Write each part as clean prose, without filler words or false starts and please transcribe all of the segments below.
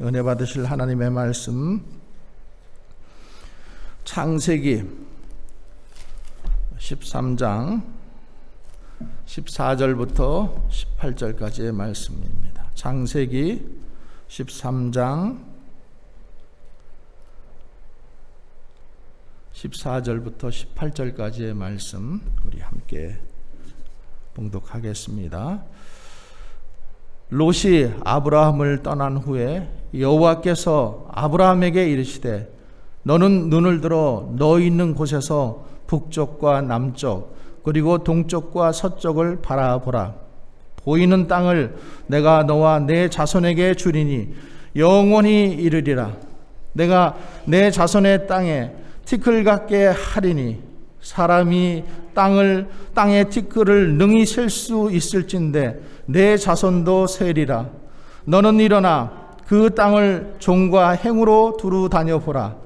은혜 받으실 하나님의 말씀 창세기 13장 14절부터 18절까지의 말씀입니다. 창세기 13장 14절부터 18절까지의 말씀 우리 함께 봉독하겠습니다. 롯이 아브라함을 떠난 후에 여호와께서 아브라함에게 이르시되 너는 눈을 들어 너 있는 곳에서 북쪽과 남쪽 그리고 동쪽과 서쪽을 바라보라. 보이는 땅을 내가 너와 내 자손에게 주리니 영원히 이르리라. 내가 내 자손의 땅에 티끌 같게 하리니 사람이 땅의 티끌을 능히 셀 수 있을진데 내 자손도 세리라. 너는 일어나 그 땅을 종과 행으로 두루 다녀보라.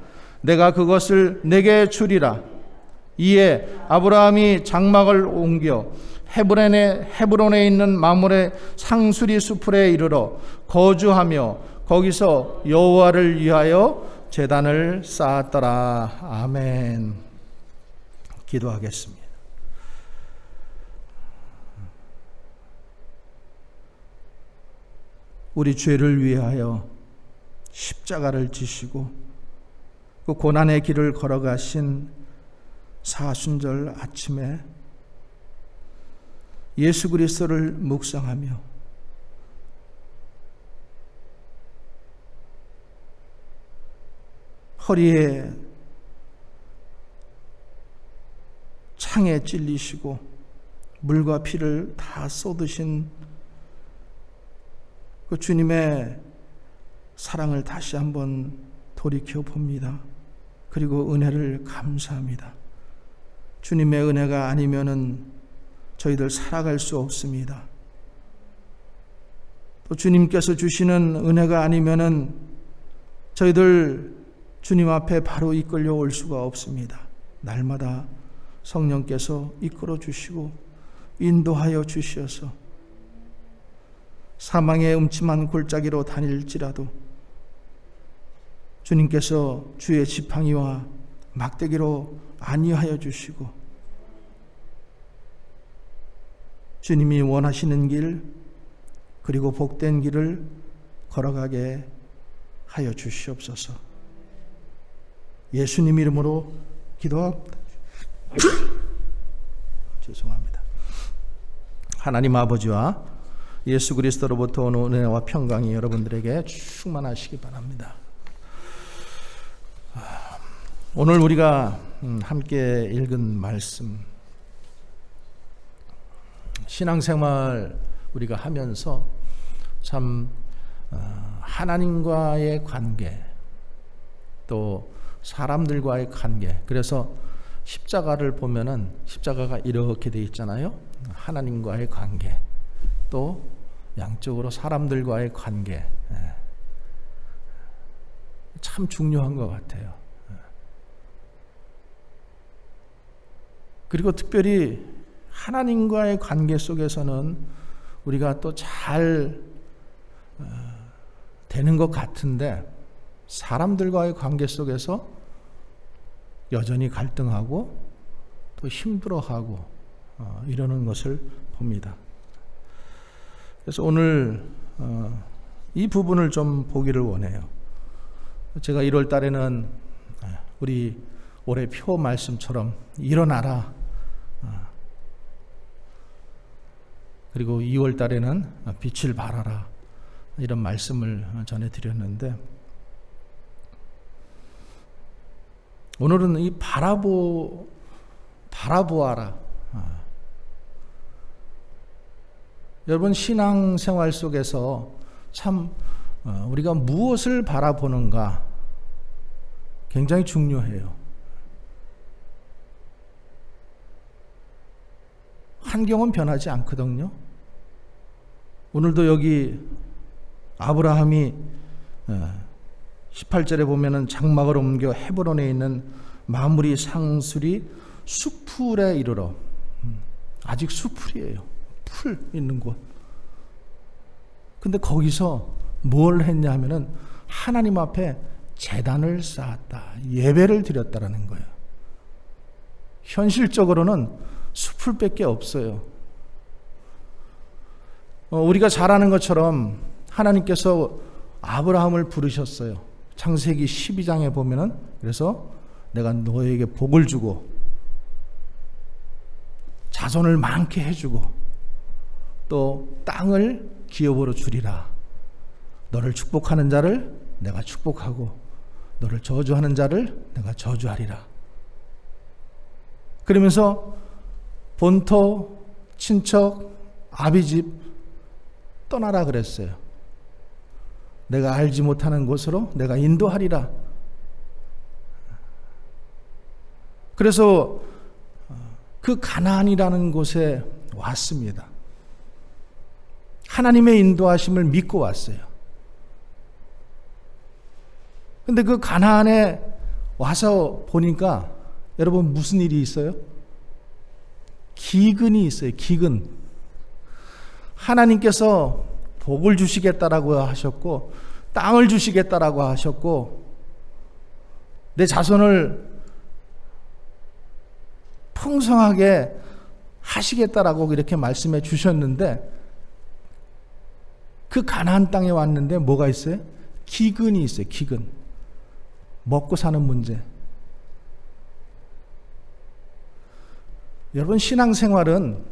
내가 그것을 내게 주리라. 이에 아브라함이 장막을 옮겨 헤브론에 있는 마므레 상수리 수풀에 이르러 거주하며 거기서 여호와를 위하여 제단을 쌓았더라. 아멘. 기도하겠습니다. 우리 죄를 위하여 십자가를 지시고 그 고난의 길을 걸어가신 사순절 아침에 예수 그리스도를 묵상하며 허리에 창에 찔리시고 물과 피를 다 쏟으신 그 주님의 사랑을 다시 한번 돌이켜 봅니다. 그리고 은혜를 감사합니다. 주님의 은혜가 아니면은 저희들 살아갈 수 없습니다. 또 주님께서 주시는 은혜가 아니면은 저희들 주님 앞에 바로 이끌려 올 수가 없습니다. 날마다 성령께서 이끌어 주시고 인도하여 주시어서 사망의 음침한 골짜기로 다닐지라도 주님께서 주의 지팡이와 막대기로 안위하여 주시고 주님이 원하시는 길 그리고 복된 길을 걸어가게 하여 주시옵소서. 예수님 이름으로 기도합니다. 죄송합니다. 하나님 아버지와 예수 그리스도로부터 오는 은혜와 평강이 여러분들에게 충만하시기 바랍니다. 오늘 우리가 함께 읽은 말씀, 신앙생활 우리가 하면서 참 하나님과의 관계, 또 사람들과의 관계, 그래서 십자가를 보면은 십자가가 이렇게 돼 있잖아요. 하나님과의 관계, 또 양쪽으로 사람들과의 관계, 참 중요한 것 같아요. 그리고 특별히 하나님과의 관계 속에서는 우리가 또 잘 되는 것 같은데 사람들과의 관계 속에서 여전히 갈등하고 또 힘들어하고 이러는 것을 봅니다. 그래서 오늘 이 부분을 좀 보기를 원해요. 제가 1월 달에는 우리 올해 표 말씀처럼 일어나라, 그리고 2월 달에는 빛을 발하라, 이런 말씀을 전해드렸는데 오늘은 이 바라보아라. 여러분 신앙생활 속에서 참 우리가 무엇을 바라보는가 굉장히 중요해요. 환경은 변하지 않거든요. 오늘도 여기 아브라함이 18절에 보면은 장막을 옮겨 헤브론에 있는 마므리 상수리 수풀에 이르러, 아직 수풀이에요. 풀 있는 곳. 근데 거기서 뭘 했냐 하면은 하나님 앞에 제단을 쌓았다. 예배를 드렸다라는 거예요. 현실적으로는 숲을밖에 없어요. 우리가 잘 아는 것처럼 하나님께서 아브라함을 부르셨어요. 창세기 12장에 보면은 그래서 내가 너에게 복을 주고 자손을 많게 해주고 또 땅을 기업으로 주리라. 너를 축복하는 자를 내가 축복하고 너를 저주하는 자를 내가 저주하리라. 그러면서 본토, 친척, 아비집 떠나라 그랬어요. 내가 알지 못하는 곳으로 내가 인도하리라. 그래서 그 가나안이라는 곳에 왔습니다. 하나님의 인도하심을 믿고 왔어요. 근데 그 가나안에 와서 보니까 여러분 무슨 일이 있어요? 기근이 있어요. 기근. 하나님께서 복을 주시겠다라고 하셨고 땅을 주시겠다라고 하셨고 내 자손을 풍성하게 하시겠다라고 이렇게 말씀해 주셨는데 그 가나안 땅에 왔는데 뭐가 있어요? 기근이 있어요. 기근. 먹고 사는 문제. 여러분 신앙생활은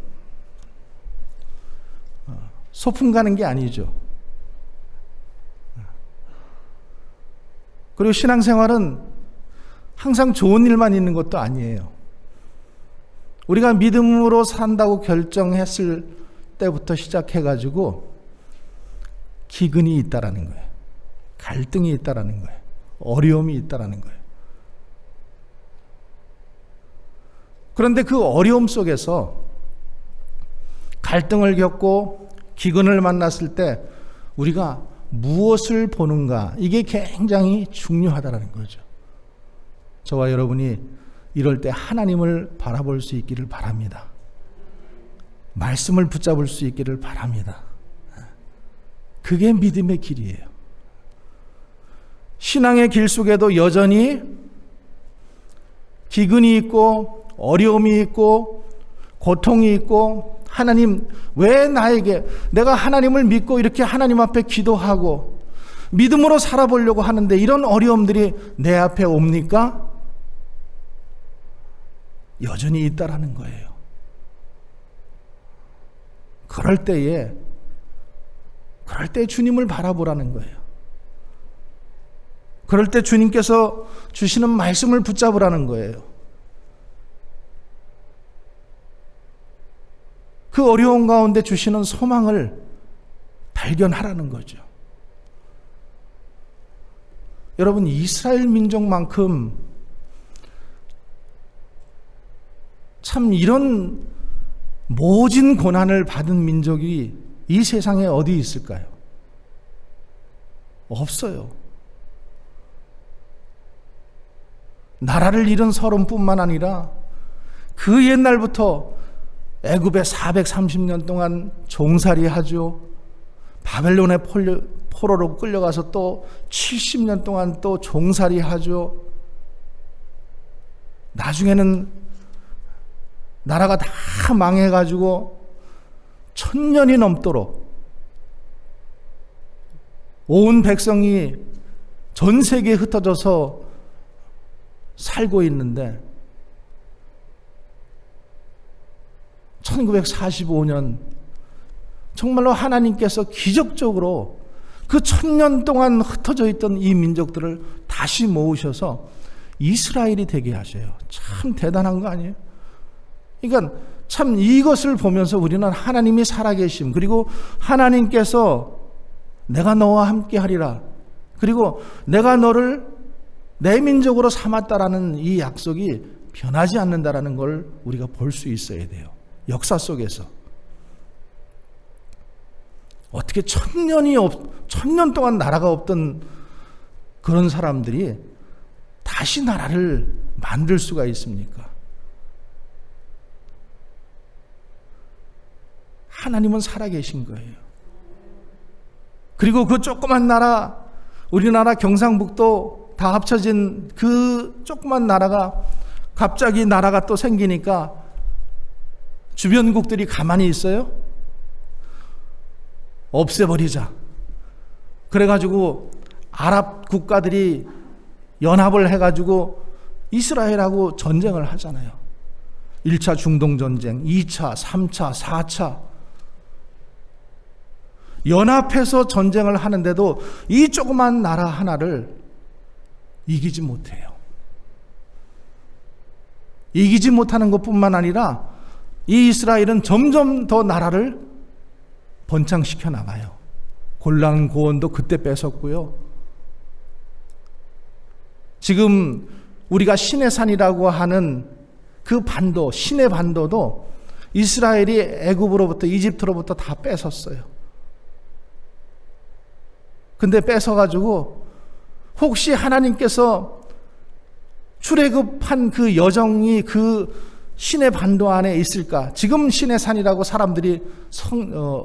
소풍 가는 게 아니죠. 그리고 신앙생활은 항상 좋은 일만 있는 것도 아니에요. 우리가 믿음으로 산다고 결정했을 때부터 시작해가지고 기근이 있다라는 거예요. 갈등이 있다라는 거예요. 어려움이 있다라는 거예요. 그런데 그 어려움 속에서 갈등을 겪고 기근을 만났을 때 우리가 무엇을 보는가, 이게 굉장히 중요하다는 거죠. 저와 여러분이 이럴 때 하나님을 바라볼 수 있기를 바랍니다. 말씀을 붙잡을 수 있기를 바랍니다. 그게 믿음의 길이에요. 신앙의 길 속에도 여전히 기근이 있고 어려움이 있고 고통이 있고 하나님 왜 나에게 내가 하나님을 믿고 이렇게 하나님 앞에 기도하고 믿음으로 살아보려고 하는데 이런 어려움들이 내 앞에 옵니까? 여전히 있다라는 거예요. 그럴 때 주님을 바라보라는 거예요. 그럴 때 주님께서 주시는 말씀을 붙잡으라는 거예요. 그 어려운 가운데 주시는 소망을 발견하라는 거죠. 여러분, 이스라엘 민족만큼 참 이런 모진 고난을 받은 민족이 이 세상에 어디 있을까요? 없어요. 나라를 잃은 서론뿐만 아니라 그 옛날부터 애굽에 430년 동안 종살이하죠. 바벨론의 포로로 끌려가서 또 70년 동안 또 종살이하죠. 나중에는 나라가 다 망해가지고 1000년이 넘도록 온 백성이 전 세계에 흩어져서 살고 있는데 1945년 정말로 하나님께서 기적적으로 그 1000년 동안 흩어져 있던 이 민족들을 다시 모으셔서 이스라엘이 되게 하셔요. 참 대단한 거 아니에요? 그러니까 참 이것을 보면서 우리는 하나님이 살아계심, 그리고 하나님께서 내가 너와 함께 하리라, 그리고 내가 너를 내 민족으로 삼았다라는 이 약속이 변하지 않는다라는 걸 우리가 볼 수 있어야 돼요. 역사 속에서 어떻게 1000년 동안 나라가 없던 그런 사람들이 다시 나라를 만들 수가 있습니까? 하나님은 살아계신 거예요. 그리고 그 조그만 나라, 우리나라 경상북도 다 합쳐진 그 조그만 나라가 갑자기 나라가 또 생기니까 주변국들이 가만히 있어요? 없애버리자. 그래가지고 아랍 국가들이 연합을 해가지고 이스라엘하고 전쟁을 하잖아요. 1차 중동전쟁, 2차, 3차, 4차. 연합해서 전쟁을 하는데도 이 조그만 나라 하나를 이기지 못해요. 이기지 못하는 것뿐만 아니라 이 이스라엘은 점점 더 나라를 번창시켜 나가요. 골란 고원도 그때 뺏었고요. 지금 우리가 시내산이라고 하는 그 반도, 시내 반도도 이스라엘이 애굽으로부터, 이집트로부터 다 뺏었어요. 근데 뺏어가지고 혹시 하나님께서 출애굽한 그 여정이 그 시내 반도 안에 있을까? 지금 시내산이라고 사람들이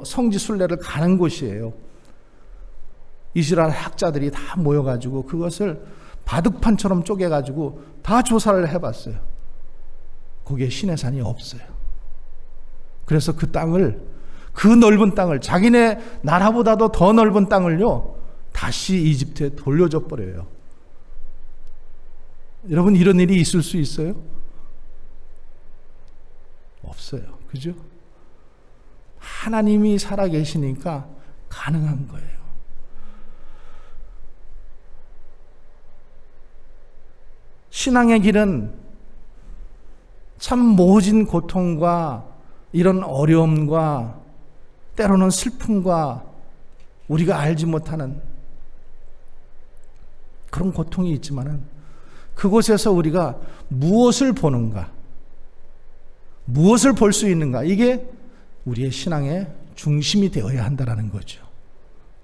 성지순례를 가는 곳이에요. 이스라엘 학자들이 다 모여가지고 그것을 바둑판처럼 쪼개가지고 다 조사를 해봤어요. 거기에 시내산이 없어요. 그래서 그 땅을, 그 넓은 땅을, 자기네 나라보다도 더 넓은 땅을요, 다시 이집트에 돌려줘 버려요. 여러분, 이런 일이 있을 수 있어요? 없어요. 그죠? 하나님이 살아계시니까 가능한 거예요. 신앙의 길은 참 모진 고통과 이런 어려움과 때로는 슬픔과 우리가 알지 못하는 그런 고통이 있지만은 그곳에서 우리가 무엇을 보는가, 무엇을 볼 수 있는가, 이게 우리의 신앙의 중심이 되어야 한다는 거죠.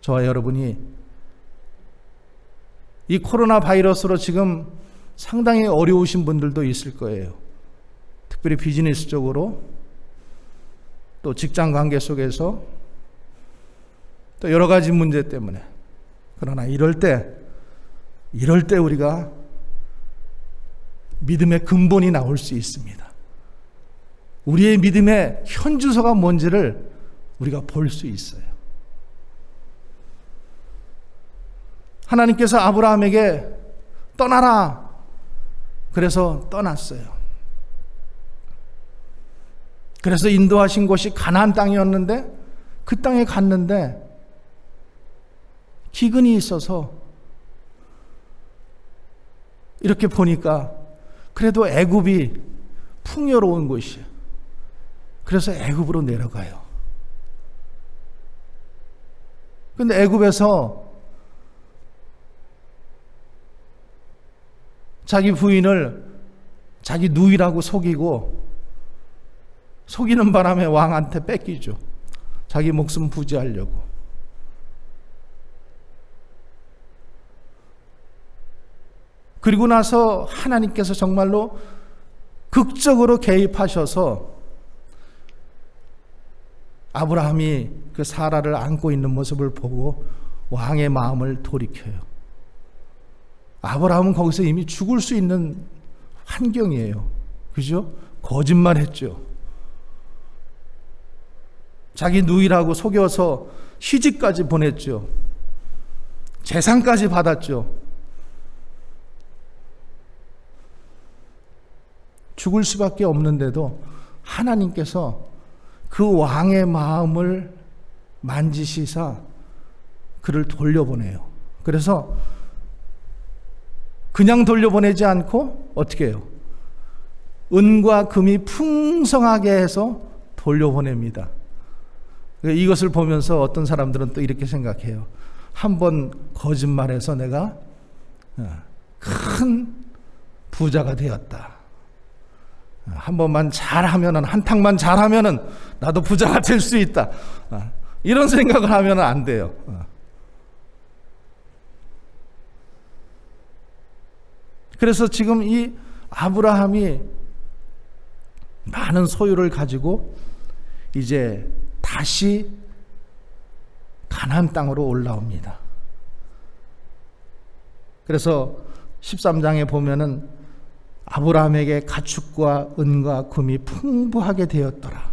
저와 여러분이 이 코로나 바이러스로 지금 상당히 어려우신 분들도 있을 거예요. 특별히 비즈니스적으로, 또 직장 관계 속에서, 또 여러 가지 문제 때문에. 그러나 이럴 때 우리가 믿음의 근본이 나올 수 있습니다. 우리의 믿음의 현주소가 뭔지를 우리가 볼 수 있어요. 하나님께서 아브라함에게 떠나라. 그래서 떠났어요. 그래서 인도하신 곳이 가나안 땅이었는데 그 땅에 갔는데 기근이 있어서 이렇게 보니까 그래도 애굽이 풍요로운 곳이에요. 그래서 애굽으로 내려가요. 근데 애굽에서 자기 부인을 자기 누이라고 속이는 바람에 왕한테 뺏기죠. 자기 목숨 부지하려고. 그리고 나서 하나님께서 정말로 극적으로 개입하셔서 아브라함이 그 사라를 안고 있는 모습을 보고 왕의 마음을 돌이켜요. 아브라함은 거기서 이미 죽을 수 있는 환경이에요. 그죠? 거짓말했죠. 자기 누이라고 속여서 시집까지 보냈죠. 재산까지 받았죠. 죽을 수밖에 없는데도 하나님께서 그 왕의 마음을 만지시사 그를 돌려보내요. 그래서 그냥 돌려보내지 않고 어떻게 해요? 은과 금이 풍성하게 해서 돌려보냅니다. 이것을 보면서 어떤 사람들은 또 이렇게 생각해요. 한번 거짓말해서 내가 큰 부자가 되었다. 한 번만 잘하면은, 한탕만 잘하면은 나도 부자가 될 수 있다. 이런 생각을 하면 안 돼요. 그래서 지금 이 아브라함이 많은 소유를 가지고 이제 다시 가나안 땅으로 올라옵니다. 그래서 13장에 보면은 아브라함에게 가축과 은과 금이 풍부하게 되었더라.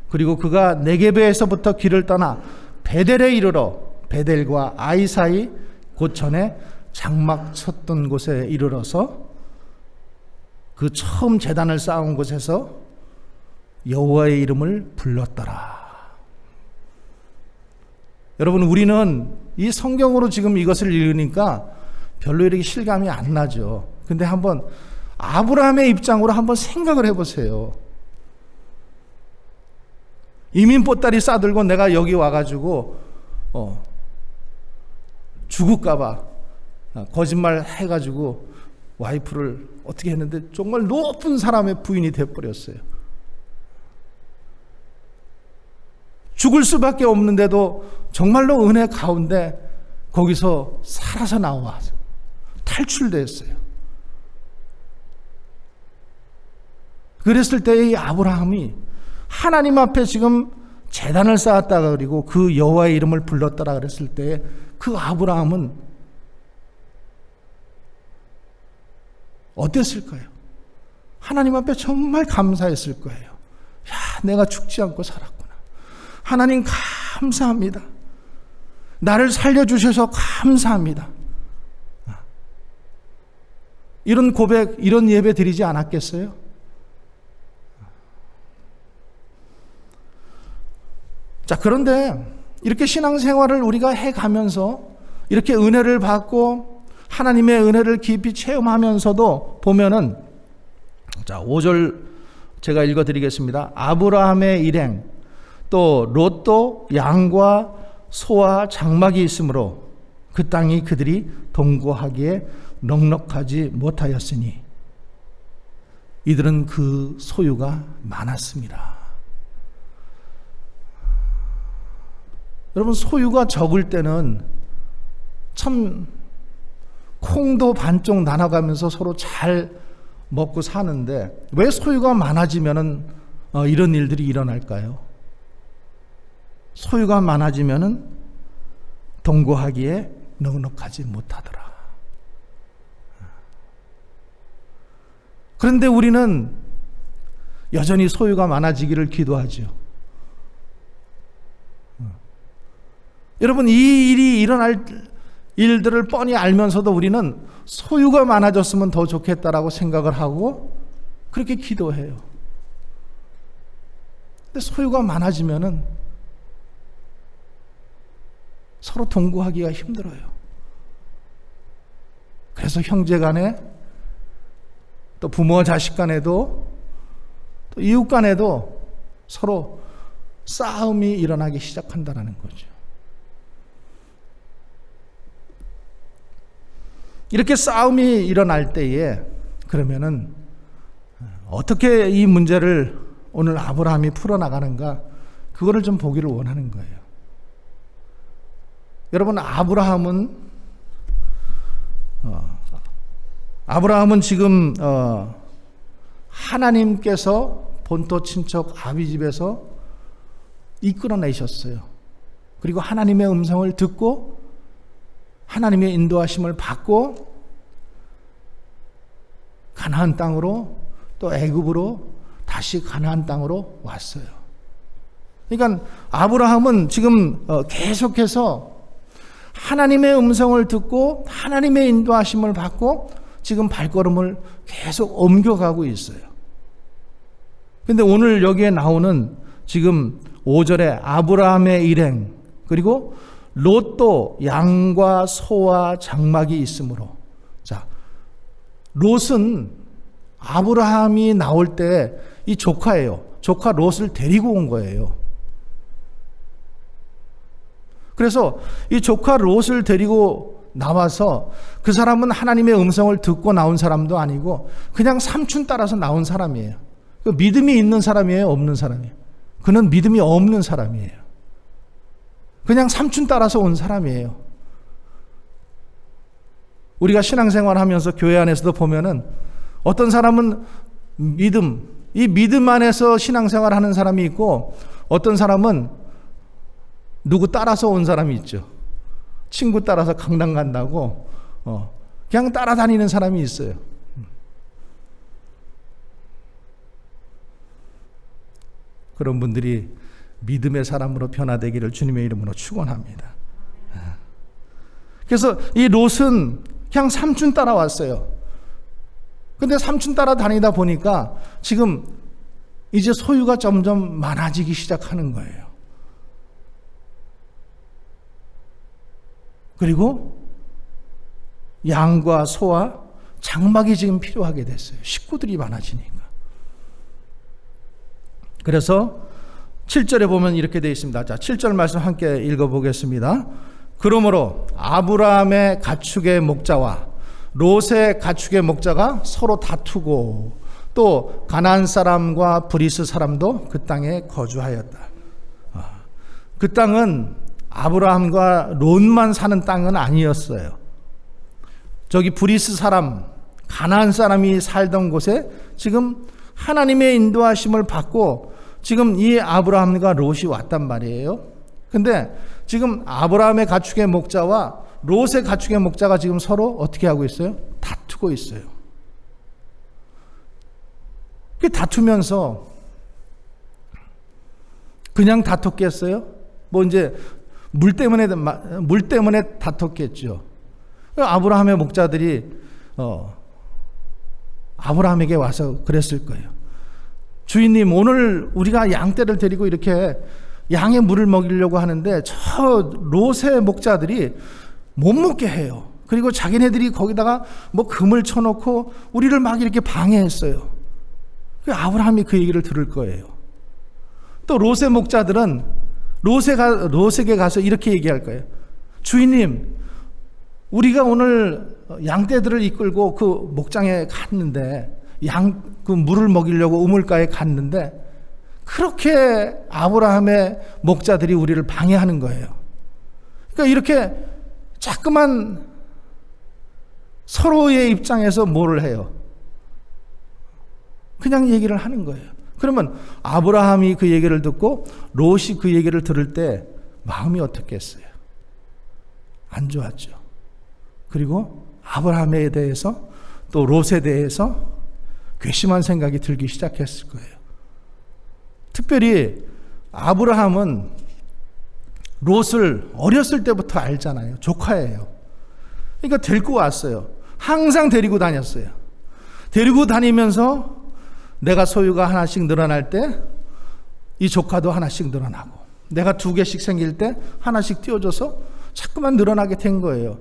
그리고 그가 네게베에서부터 길을 떠나 베델에 이르러 베델과 아이 사이 곧 전에 장막 쳤던 곳에 이르러서 그 처음 제단을 쌓은 곳에서 여호와의 이름을 불렀더라. 여러분, 우리는 이 성경으로 지금 이것을 읽으니까 별로 이렇게 실감이 안 나죠. 근데 한번 아브라함의 입장으로 한번 생각을 해보세요. 이민 보따리 싸들고 내가 여기 와가지고 죽을까봐 거짓말 해가지고 와이프를 어떻게 했는데 정말 높은 사람의 부인이 돼버렸어요. 죽을 수밖에 없는데도 정말로 은혜 가운데 거기서 살아서 나와서 탈출됐어요. 그랬을 때 이 아브라함이 하나님 앞에 지금 제단을 쌓았다가 그리고 그 여호와의 이름을 불렀더라 그랬을 때 그 아브라함은 어땠을까요? 하나님 앞에 정말 감사했을 거예요. 야, 내가 죽지 않고 살았구나. 하나님 감사합니다. 나를 살려주셔서 감사합니다. 이런 고백, 이런 예배 드리지 않았겠어요? 자, 그런데 이렇게 신앙생활을 우리가 해가면서 이렇게 은혜를 받고 하나님의 은혜를 깊이 체험하면서도 보면은, 자, 5절 제가 읽어드리겠습니다. 아브라함의 일행 또 롯도 양과 소와 장막이 있으므로 그 땅이 그들이 동거하기에 넉넉하지 못하였으니 이들은 그 소유가 많았습니다. 여러분, 소유가 적을 때는 참 콩도 반쪽 나눠가면서 서로 잘 먹고 사는데 왜 소유가 많아지면은 이런 일들이 일어날까요? 소유가 많아지면은 동거하기에 넉넉하지 못하더라. 그런데 우리는 여전히 소유가 많아지기를 기도하죠. 여러분, 이 일이 일어날 일들을 뻔히 알면서도 우리는 소유가 많아졌으면 더 좋겠다라고 생각을 하고 그렇게 기도해요. 근데 소유가 많아지면은 서로 동거하기가 힘들어요. 그래서 형제 간에 또 부모 자식 간에도 또 이웃 간에도 서로 싸움이 일어나기 시작한다는 거죠. 이렇게 싸움이 일어날 때에 그러면은 어떻게 이 문제를 오늘 아브라함이 풀어나가는가, 그거를 좀 보기를 원하는 거예요. 여러분, 아브라함은 지금 하나님께서 본토 친척 아비 집에서 이끌어내셨어요. 그리고 하나님의 음성을 듣고 하나님의 인도하심을 받고 가나안 땅으로 또 애굽으로 다시 가나안 땅으로 왔어요. 그러니까 아브라함은 지금 계속해서 하나님의 음성을 듣고 하나님의 인도하심을 받고 지금 발걸음을 계속 옮겨가고 있어요. 근데 오늘 여기에 나오는 지금 5절에 아브라함의 일행 그리고 롯도 양과 소와 장막이 있으므로, 자, 롯은 아브라함이 나올 때 이 조카예요. 조카 롯을 데리고 온 거예요. 그래서 이 조카 롯을 데리고 나와서 그 사람은 하나님의 음성을 듣고 나온 사람도 아니고 그냥 삼촌 따라서 나온 사람이에요. 믿음이 있는 사람이에요, 없는 사람이에요? 그는 믿음이 없는 사람이에요. 그냥 삼촌 따라서 온 사람이에요. 우리가 신앙생활 하면서 교회 안에서도 보면은 어떤 사람은 이 믿음 안에서 신앙생활 하는 사람이 있고 어떤 사람은 누구 따라서 온 사람이 있죠. 친구 따라서 강당 간다고 그냥 따라다니는 사람이 있어요. 그런 분들이 믿음의 사람으로 변화되기를 주님의 이름으로 축원합니다. 그래서 이 롯은 그냥 삼촌 따라왔어요. 근데 삼촌 따라다니다 보니까 지금 이제 소유가 점점 많아지기 시작하는 거예요. 그리고 양과 소와 장막이 지금 필요하게 됐어요. 식구들이 많아지니까. 그래서 7절에 보면 이렇게 되어 있습니다. 자, 7절 말씀 함께 읽어보겠습니다. 그러므로 아브라함의 가축의 목자와 롯의 가축의 목자가 서로 다투고 또 가나안 사람과 브리스 사람도 그 땅에 거주하였다. 그 땅은 아브라함과 롯만 사는 땅은 아니었어요. 저기 브리스 사람, 가나안 사람이 살던 곳에 지금 하나님의 인도하심을 받고 지금 이 아브라함과 롯이 왔단 말이에요. 근데 지금 아브라함의 가축의 목자와 롯의 가축의 목자가 지금 서로 어떻게 하고 있어요? 다투고 있어요. 그 다투면서 그냥 다퉜겠어요? 뭐 이제 물 때문에 다퉜겠죠. 아브라함의 목자들이 아브라함에게 와서 그랬을 거예요. 주인님, 오늘 우리가 양떼를 데리고 이렇게 양의 물을 먹이려고 하는데 저 롯의 목자들이 못 먹게 해요. 그리고 자기네들이 거기다가 뭐 금을 쳐놓고 우리를 막 이렇게 방해했어요. 아브라함이 그 얘기를 들을 거예요. 또 롯의 목자들은 롯에게 가서 이렇게 얘기할 거예요. 주인님, 우리가 오늘 양떼들을 이끌고 그 목장에 갔는데 그 물을 먹이려고 우물가에 갔는데 그렇게 아브라함의 목자들이 우리를 방해하는 거예요. 그러니까 이렇게 자꾸만 서로의 입장에서 뭐를 해요? 그냥 얘기를 하는 거예요. 그러면 아브라함이 그 얘기를 듣고 롯이 그 얘기를 들을 때 마음이 어떻겠어요? 안 좋았죠. 그리고 아브라함에 대해서 또 롯에 대해서 괘씸한 생각이 들기 시작했을 거예요. 특별히 아브라함은 롯을 어렸을 때부터 알잖아요. 조카예요. 그러니까 데리고 왔어요. 항상 데리고 다녔어요. 데리고 다니면서 내가 소유가 하나씩 늘어날 때 이 조카도 하나씩 늘어나고 내가 2개씩 생길 때 하나씩 띄워줘서 자꾸만 늘어나게 된 거예요.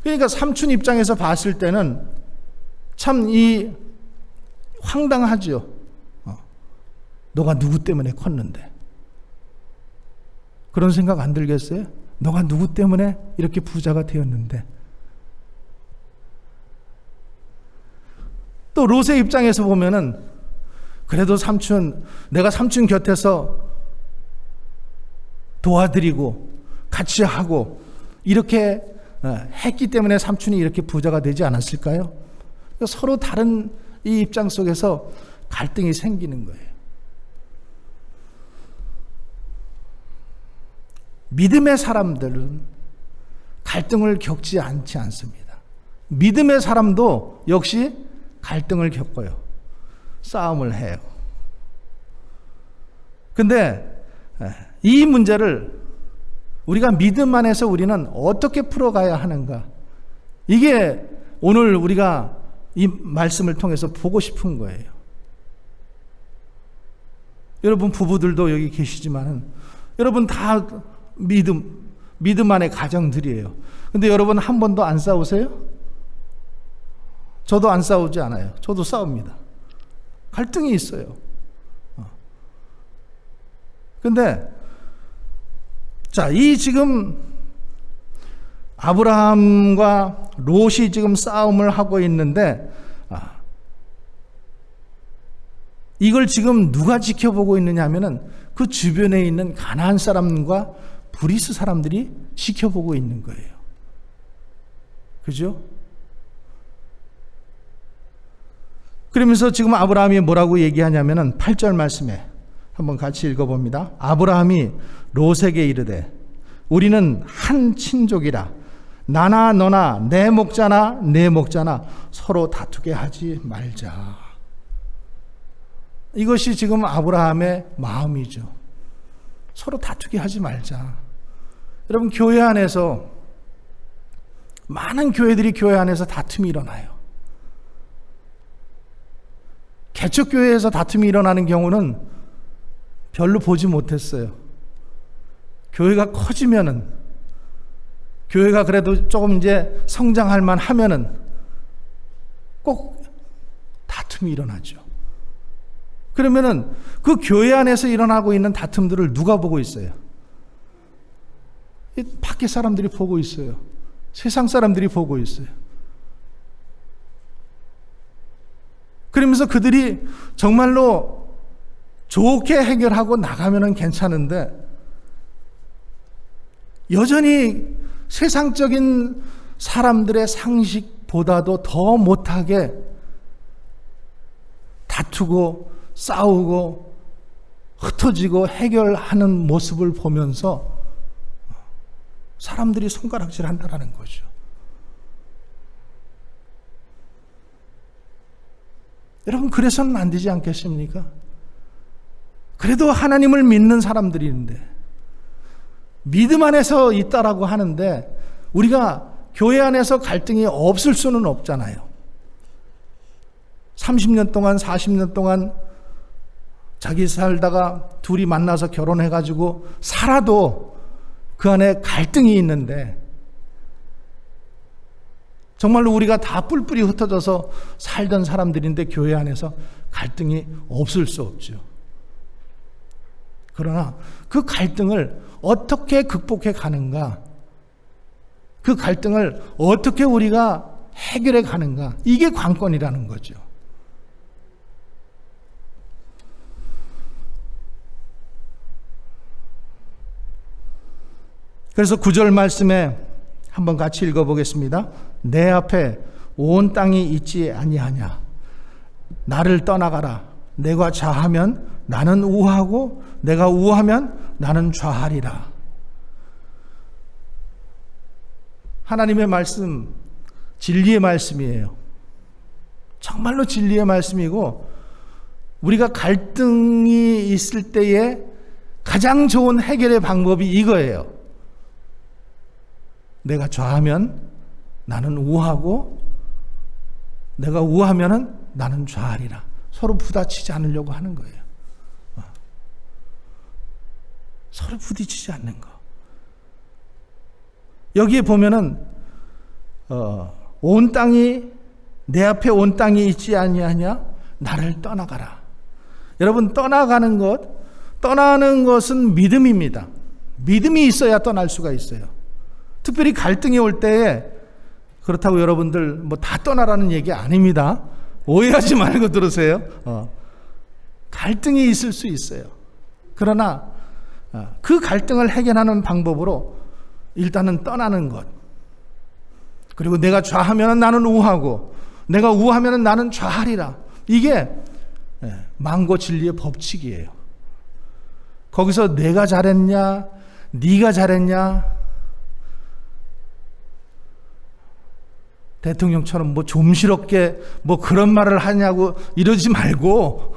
그러니까 삼촌 입장에서 봤을 때는 참 황당하죠. 너가 누구 때문에 컸는데. 그런 생각 안 들겠어요? 너가 누구 때문에 이렇게 부자가 되었는데. 또 롯의 입장에서 보면은 그래도 내가 삼촌 곁에서 도와드리고 같이 하고 이렇게 했기 때문에 삼촌이 이렇게 부자가 되지 않았을까요? 서로 다른 이 입장 속에서 갈등이 생기는 거예요. 믿음의 사람들은 갈등을 겪지 않지 않습니다. 믿음의 사람도 역시 갈등을 겪어요. 싸움을 해요. 근데 이 문제를 우리가 믿음 안에서 우리는 어떻게 풀어가야 하는가? 이게 오늘 우리가 이 말씀을 통해서 보고 싶은 거예요. 여러분 부부들도 여기 계시지만 여러분 다 믿음 안의 가정들이에요. 근데 여러분 한 번도 안 싸우세요? 저도 안 싸우지 않아요. 저도 싸웁니다. 갈등이 있어요. 근데 자, 이 지금 아브라함과 롯이 지금 싸움을 하고 있는데 이걸 지금 누가 지켜보고 있느냐 하면은 그 주변에 있는 가나안 사람과 브리스 사람들이 지켜보고 있는 거예요. 그죠? 그러면서 지금 아브라함이 뭐라고 얘기하냐면은 8절 말씀에 한번 같이 읽어봅니다. 아브라함이 롯에게 이르되 우리는 한 친족이라 나나 너나 내 목자나 내 목자나 서로 다투게 하지 말자. 이것이 지금 아브라함의 마음이죠. 서로 다투게 하지 말자. 여러분, 교회 안에서 많은 교회들이 교회 안에서 다툼이 일어나요. 개척교회에서 다툼이 일어나는 경우는 별로 보지 못했어요. 교회가 커지면은, 교회가 그래도 조금 이제 성장할 만 하면은 꼭 다툼이 일어나죠. 그러면은 그 교회 안에서 일어나고 있는 다툼들을 누가 보고 있어요? 밖에 사람들이 보고 있어요. 세상 사람들이 보고 있어요. 그러면서 그들이 정말로 좋게 해결하고 나가면은 괜찮은데, 여전히 세상적인 사람들의 상식보다도 더 못하게 다투고 싸우고 흩어지고 해결하는 모습을 보면서 사람들이 손가락질 한다는 거죠. 여러분, 그래서는 안 되지 않겠습니까? 그래도 하나님을 믿는 사람들인데, 믿음 안에서 있다라고 하는데, 우리가 교회 안에서 갈등이 없을 수는 없잖아요. 30년 동안 40년 동안 자기 살다가 둘이 만나서 결혼해가지고 살아도 그 안에 갈등이 있는데, 정말로 우리가 다 뿔뿔이 흩어져서 살던 사람들인데 교회 안에서 갈등이 없을 수 없죠. 그러나 그 갈등을 어떻게 극복해 가는가, 그 갈등을 어떻게 우리가 해결해 가는가, 이게 관건이라는 거죠. 그래서 9절 말씀에 한번 같이 읽어보겠습니다. 내 앞에 온 땅이 있지 아니하냐. 나를 떠나가라. 내가 좌하면 나는 우하고 내가 우하면 나는 좌하리라. 하나님의 말씀, 진리의 말씀이에요. 정말로 진리의 말씀이고, 우리가 갈등이 있을 때에 가장 좋은 해결의 방법이 이거예요. 내가 좌하면 나는 우하고 내가 우하면 나는 좌하리라. 서로 부딪히지 않으려고 하는 거예요. 서로 부딪히지 않는 거. 여기에 보면은 온 땅이 내 앞에 온 땅이 있지 아니하냐. 나를 떠나가라. 여러분, 떠나는 것은 믿음입니다. 믿음이 있어야 떠날 수가 있어요. 특별히 갈등이 올 때에, 그렇다고 여러분들 뭐 다 떠나라는 얘기 아닙니다. 오해하지 말고 들으세요. 갈등이 있을 수 있어요. 그러나 그 갈등을 해결하는 방법으로 일단은 떠나는 것, 그리고 내가 좌하면 나는 우하고 내가 우하면 나는 좌하리라. 이게 망고 진리의 법칙이에요. 거기서 내가 잘했냐 네가 잘했냐, 대통령처럼 뭐 좀스럽게 뭐 그런 말을 하냐고 이러지 말고,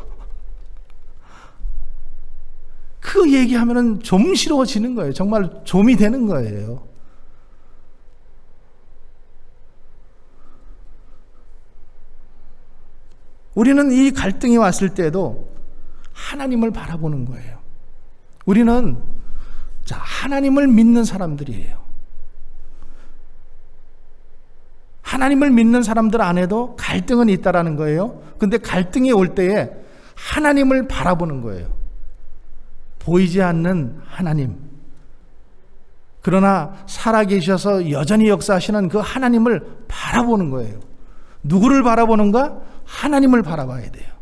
그 얘기하면은 좀스러워지는 거예요. 정말 좀이 되는 거예요. 우리는 이 갈등이 왔을 때도 하나님을 바라보는 거예요. 우리는 하나님을 믿는 사람들이에요. 하나님을 믿는 사람들 안에도 갈등은 있다라는 거예요. 근데 갈등이 올 때에 하나님을 바라보는 거예요. 보이지 않는 하나님. 그러나 살아계셔서 여전히 역사하시는 그 하나님을 바라보는 거예요. 누구를 바라보는가? 하나님을 바라봐야 돼요.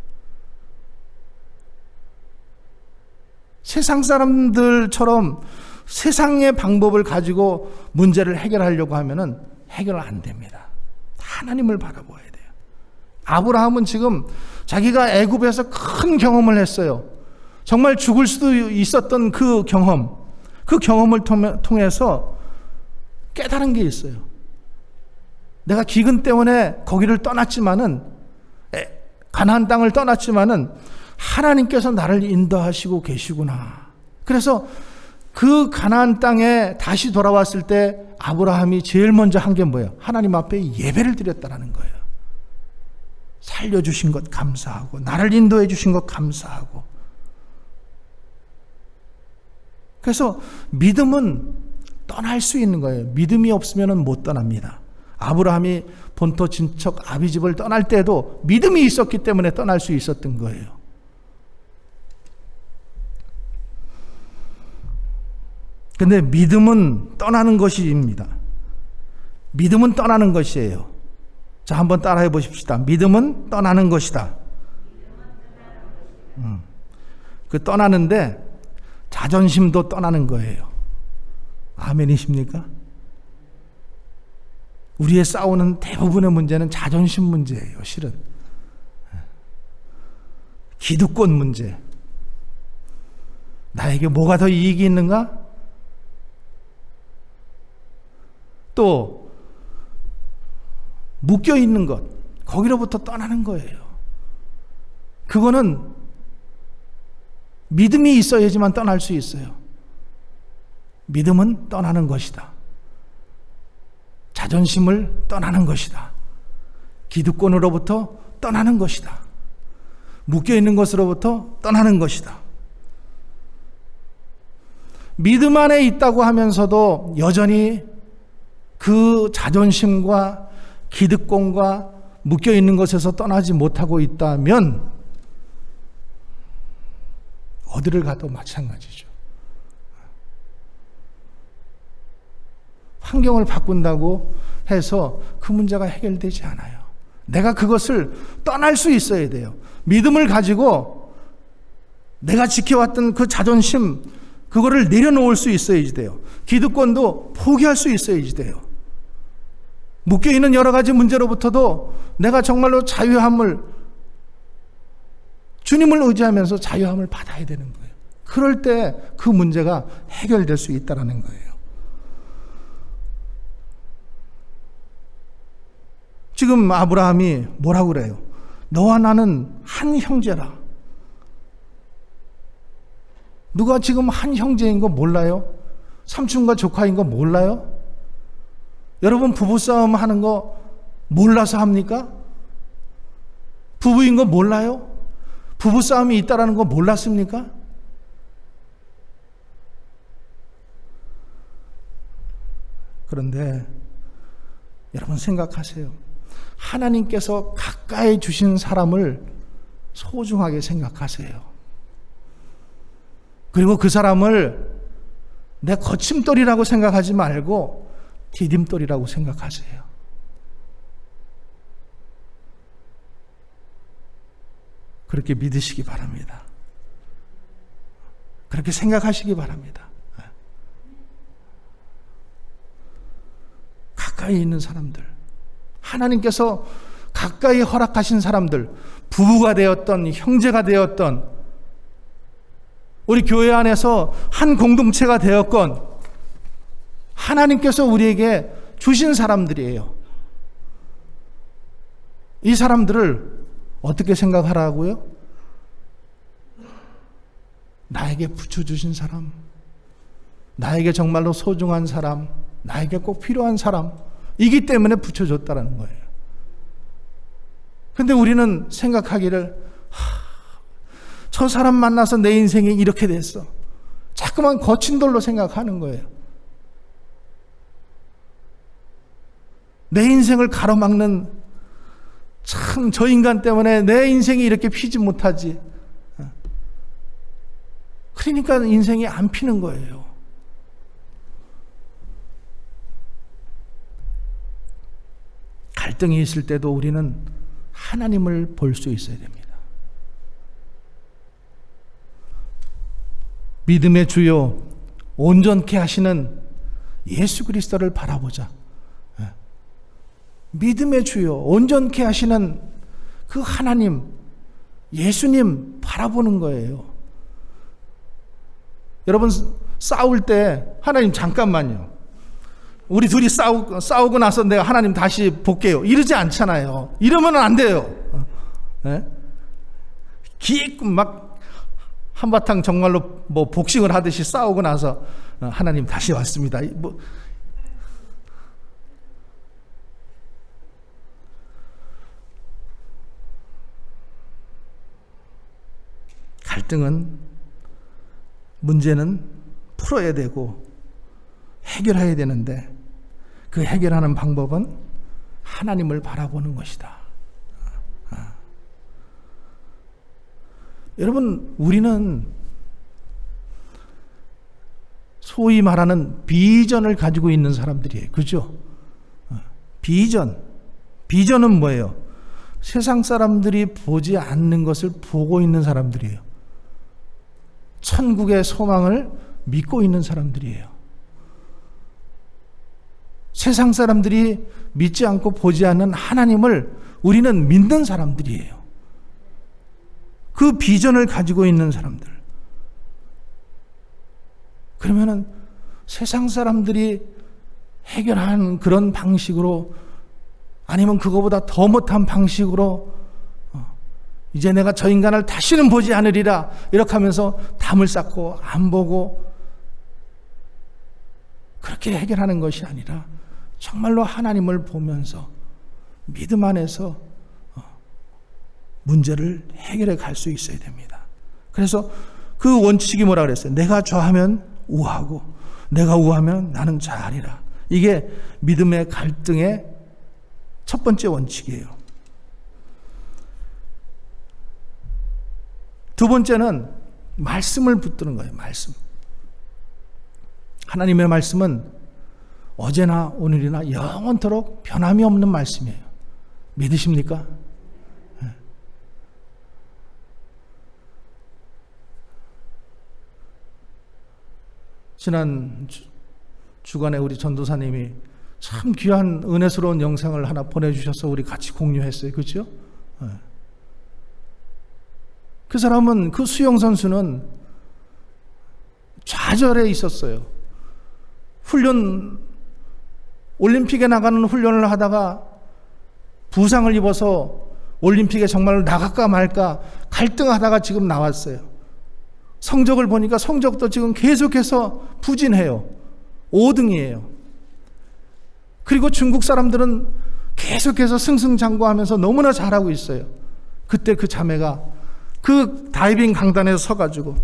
세상 사람들처럼 세상의 방법을 가지고 문제를 해결하려고 하면은 해결 안 됩니다. 하나님을 바라봐야 돼요. 아브라함은 지금 자기가 애굽에서 큰 경험을 했어요. 정말 죽을 수도 있었던 그 경험을 통해서 깨달은 게 있어요. 내가 기근 때문에 거기를 떠났지만은, 가나안 땅을 떠났지만은 하나님께서 나를 인도하시고 계시구나. 그래서 그 가나안 땅에 다시 돌아왔을 때 아브라함이 제일 먼저 한 게 뭐예요? 하나님 앞에 예배를 드렸다라는 거예요. 살려주신 것 감사하고, 나를 인도해 주신 것 감사하고. 그래서 믿음은 떠날 수 있는 거예요. 믿음이 없으면 못 떠납니다. 아브라함이 본토 친척 아비집을 떠날 때도 믿음이 있었기 때문에 떠날 수 있었던 거예요. 근데 믿음은 떠나는 것입니다. 믿음은 떠나는 것이에요. 자, 한번 따라해 보십시다. 믿음은 떠나는 것이다. 그 떠나는데 자존심도 떠나는 거예요. 아멘이십니까? 우리의 싸우는 대부분의 문제는 자존심 문제예요, 실은. 기득권 문제. 나에게 뭐가 더 이익이 있는가? 또 묶여 있는 것, 거기로부터 떠나는 거예요. 그거는 믿음이 있어야지만 떠날 수 있어요. 믿음은 떠나는 것이다. 자존심을 떠나는 것이다. 기득권으로부터 떠나는 것이다. 묶여 있는 것으로부터 떠나는 것이다. 믿음 안에 있다고 하면서도 여전히 그 자존심과 기득권과 묶여 있는 것에서 떠나지 못하고 있다면 어디를 가도 마찬가지죠. 환경을 바꾼다고 해서 그 문제가 해결되지 않아요. 내가 그것을 떠날 수 있어야 돼요. 믿음을 가지고 내가 지켜왔던 그 자존심, 그거를 내려놓을 수 있어야지 돼요. 기득권도 포기할 수 있어야지 돼요. 묶여있는 여러 가지 문제로부터도 내가 정말로 자유함을, 주님을 의지하면서 자유함을 받아야 되는 거예요. 그럴 때 그 문제가 해결될 수 있다는 거예요. 지금 아브라함이 뭐라고 그래요? 너와 나는 한 형제라. 누가 지금 한 형제인 거 몰라요? 삼촌과 조카인 거 몰라요? 여러분 부부싸움 하는 거 몰라서 합니까? 부부인 거 몰라요? 부부싸움이 있다라는 거 몰랐습니까? 그런데 여러분 생각하세요. 하나님께서 가까이 주신 사람을 소중하게 생각하세요. 그리고 그 사람을 내 거침돌이라고 생각하지 말고 디딤돌이라고 생각하세요. 그렇게 믿으시기 바랍니다. 그렇게 생각하시기 바랍니다. 가까이 있는 사람들, 하나님께서 가까이 허락하신 사람들, 부부가 되었던, 형제가 되었던, 우리 교회 안에서 한 공동체가 되었건 하나님께서 우리에게 주신 사람들이에요. 이 사람들을 어떻게 생각하라고요? 나에게 붙여주신 사람, 나에게 정말로 소중한 사람, 나에게 꼭 필요한 사람이기 때문에 붙여줬다는 거예요. 근데 우리는 생각하기를 저 사람 만나서 내 인생이 이렇게 됐어. 자꾸만 거친 돌로 생각하는 거예요. 내 인생을 가로막는, 참 저 인간 때문에 내 인생이 이렇게 피지 못하지. 그러니까 인생이 안 피는 거예요. 갈등이 있을 때도 우리는 하나님을 볼 수 있어야 됩니다. 믿음의 주요 온전케 하시는 예수 그리스도를 바라보자. 믿음의 주요 온전케 하시는 그 하나님, 예수님 바라보는 거예요. 여러분 싸울 때 하나님 잠깐만요. 우리 둘이 싸우고 나서 내가 하나님 다시 볼게요. 이러지 않잖아요. 이러면 안 돼요. 네? 기껏 막 한바탕 정말로 뭐 복싱을 하듯이 싸우고 나서 하나님 다시 왔습니다. 뭐 갈등은, 문제는 풀어야 되고 해결해야 되는데 그 해결하는 방법은 하나님을 바라보는 것이다. 여러분, 우리는 소위 말하는 비전을 가지고 있는 사람들이에요. 그죠? 비전은 뭐예요? 세상 사람들이 보지 않는 것을 보고 있는 사람들이에요. 천국의 소망을 믿고 있는 사람들이에요. 세상 사람들이 믿지 않고 보지 않는 하나님을 우리는 믿는 사람들이에요. 그 비전을 가지고 있는 사람들. 그러면은 세상 사람들이 해결하는 그런 방식으로, 아니면 그거보다 더 못한 방식으로 이제 내가 저 인간을 다시는 보지 않으리라 이렇게 하면서 담을 쌓고 안 보고 그렇게 해결하는 것이 아니라 정말로 하나님을 보면서 믿음 안에서 문제를 해결해 갈 수 있어야 됩니다. 그래서 그 원칙이 뭐라 그랬어요? 내가 좌하면 우하고 내가 우하면 나는 좌하리라. 이게 믿음의 갈등의 첫 번째 원칙이에요. 두 번째는 말씀을 붙드는 거예요. 말씀. 하나님의 말씀은 어제나 오늘이나 영원토록 변함이 없는 말씀이에요. 믿으십니까? 지난 주간에 우리 전도사님이 참 귀한 은혜스러운 영상을 하나 보내주셔서 우리 같이 공유했어요. 그렇죠? 그 사람은, 그 수영선수는 좌절에 있었어요. 올림픽에 나가는 훈련을 하다가 부상을 입어서 올림픽에 정말 나갈까 말까 갈등하다가 지금 나왔어요. 성적을 보니까 성적도 지금 계속해서 부진해요. 5등이에요. 그리고 중국 사람들은 계속해서 승승장구하면서 너무나 잘하고 있어요. 그때 그 자매가 그 다이빙 강단에서 서가지고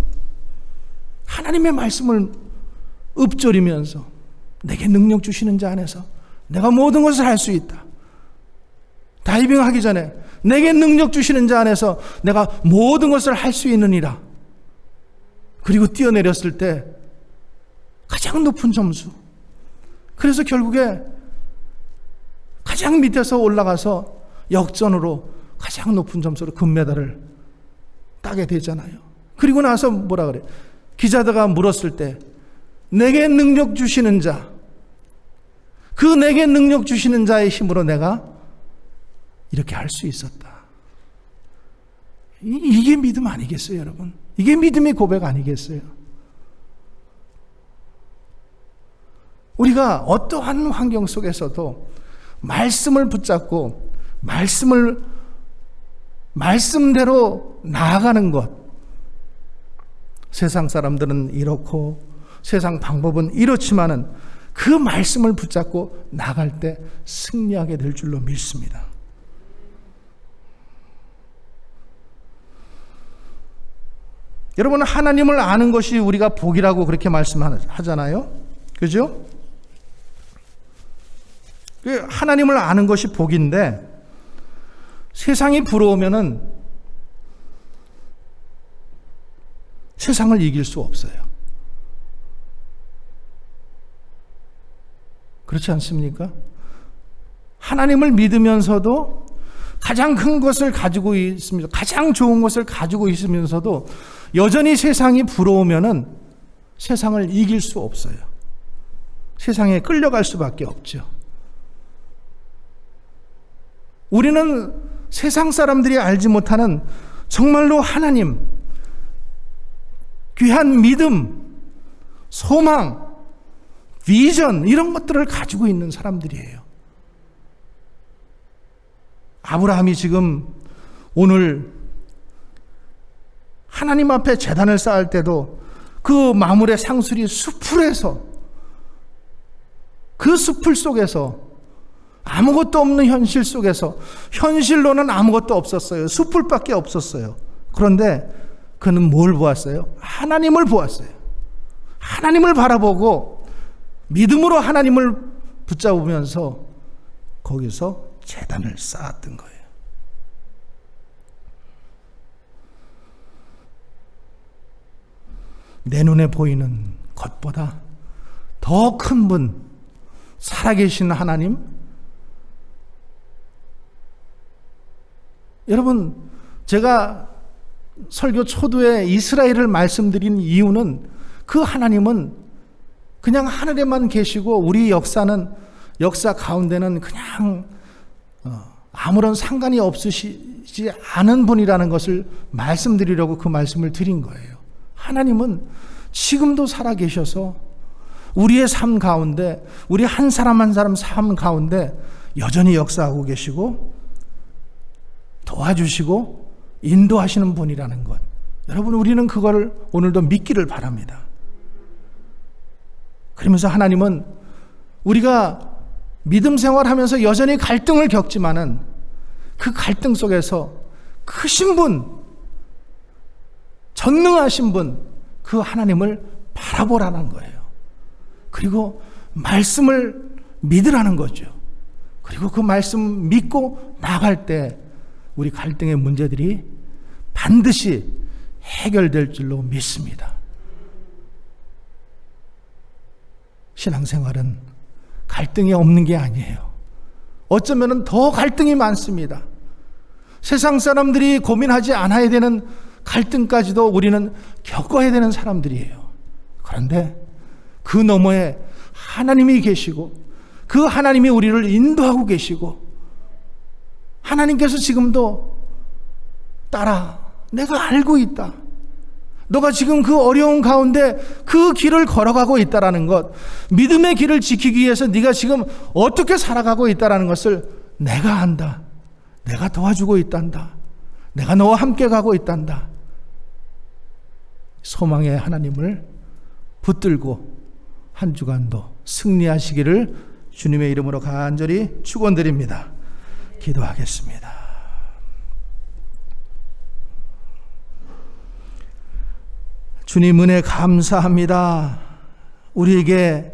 하나님의 말씀을 읊조리면서 내게 능력 주시는 자 안에서 내가 모든 것을 할 수 있다. 다이빙 하기 전에 내게 능력 주시는 자 안에서 내가 모든 것을 할 수 있느니라. 그리고 뛰어내렸을 때 가장 높은 점수. 그래서 결국에 가장 밑에서 올라가서 역전으로 가장 높은 점수로 금메달을 따게 되잖아요. 그리고 나서 뭐라 그래? 기자들가 물었을 때 내게 능력 주시는 자, 그 내게 능력 주시는 자의 힘으로 내가 이렇게 할 수 있었다. 이게 믿음 아니겠어요, 여러분? 이게 믿음의 고백 아니겠어요? 우리가 어떠한 환경 속에서도 말씀을 붙잡고 말씀대로 나아가는 것. 세상 사람들은 이렇고 세상 방법은 이렇지만은 그 말씀을 붙잡고 나갈 때 승리하게 될 줄로 믿습니다. 여러분, 하나님을 아는 것이 우리가 복이라고 그렇게 말씀하잖아요. 그죠? 하나님을 아는 것이 복인데 세상이 부러우면은 세상을 이길 수 없어요. 그렇지 않습니까? 하나님을 믿으면서도 가장 큰 것을 가지고 있으면서 가장 좋은 것을 가지고 있으면서도 여전히 세상이 부러우면은 세상을 이길 수 없어요. 세상에 끌려갈 수밖에 없죠. 우리는 세상 사람들이 알지 못하는 정말로 하나님, 귀한 믿음, 소망, 비전 이런 것들을 가지고 있는 사람들이에요. 아브라함이 지금 오늘 하나님 앞에 제단을 쌓을 때도 그 마물의 상술이 수풀에서, 그 수풀 속에서, 아무것도 없는 현실 속에서, 현실로는 아무것도 없었어요. 수풀밖에 없었어요. 그런데 그는 뭘 보았어요? 하나님을 보았어요. 하나님을 바라보고 믿음으로 하나님을 붙잡으면서 거기서 제단을 쌓았던 거예요. 내 눈에 보이는 것보다 더 큰 분, 살아계신 하나님. 여러분, 제가 설교 초두에 이스라엘을 말씀드린 이유는 그 하나님은 그냥 하늘에만 계시고 우리 역사 가운데는 그냥 아무런 상관이 없으시지 않은 분이라는 것을 말씀드리려고 그 말씀을 드린 거예요. 하나님은 지금도 살아계셔서 우리의 삶 가운데, 우리 한 사람 한 사람 삶 가운데 여전히 역사하고 계시고 도와주시고 인도하시는 분이라는 것. 여러분, 우리는 그거를 오늘도 믿기를 바랍니다. 그러면서 하나님은 우리가 믿음 생활하면서 여전히 갈등을 겪지만은 그 갈등 속에서 크신 분, 전능하신 분, 그 하나님을 바라보라는 거예요. 그리고 말씀을 믿으라는 거죠. 그리고 그 말씀 믿고 나갈 때 우리 갈등의 문제들이 반드시 해결될 줄로 믿습니다. 신앙생활은 갈등이 없는 게 아니에요. 어쩌면 더 갈등이 많습니다. 세상 사람들이 고민하지 않아야 되는 갈등까지도 우리는 겪어야 되는 사람들이에요. 그런데 그 너머에 하나님이 계시고 그 하나님이 우리를 인도하고 계시고 하나님께서 지금도 딸아, 내가 알고 있다. 너가 지금 그 어려운 가운데 그 길을 걸어가고 있다라는 것, 믿음의 길을 지키기 위해서 네가 지금 어떻게 살아가고 있다라는 것을 내가 안다. 내가 도와주고 있단다. 내가 너와 함께 가고 있단다. 소망의 하나님을 붙들고 한 주간도 승리하시기를 주님의 이름으로 간절히 축원드립니다. 기도하겠습니다. 주님 은혜 감사합니다. 우리에게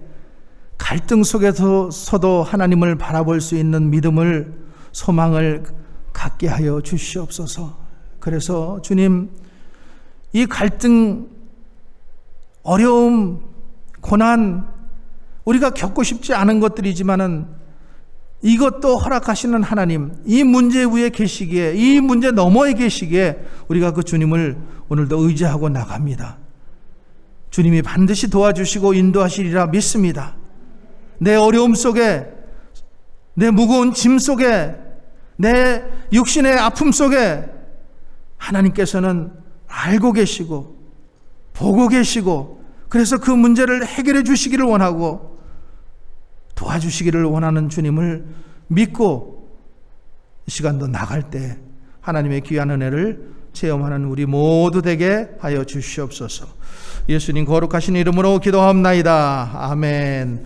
갈등 속에서도 하나님을 바라볼 수 있는 믿음을, 소망을 갖게 하여 주시옵소서. 그래서 주님, 이 갈등, 어려움, 고난, 우리가 겪고 싶지 않은 것들이지만은 이것도 허락하시는 하나님, 이 문제 위에 계시기에, 이 문제 너머에 계시기에 우리가 그 주님을 오늘도 의지하고 나갑니다. 주님이 반드시 도와주시고 인도하시리라 믿습니다. 내 어려움 속에, 내 무거운 짐 속에, 내 육신의 아픔 속에 하나님께서는 알고 계시고 보고 계시고, 그래서 그 문제를 해결해 주시기를 원하고 도와주시기를 원하는 주님을 믿고 이 시간도 나갈 때 하나님의 귀한 은혜를 체험하는 우리 모두 되게 하여 주시옵소서. 예수님 거룩하신 이름으로 기도합나이다. 아멘.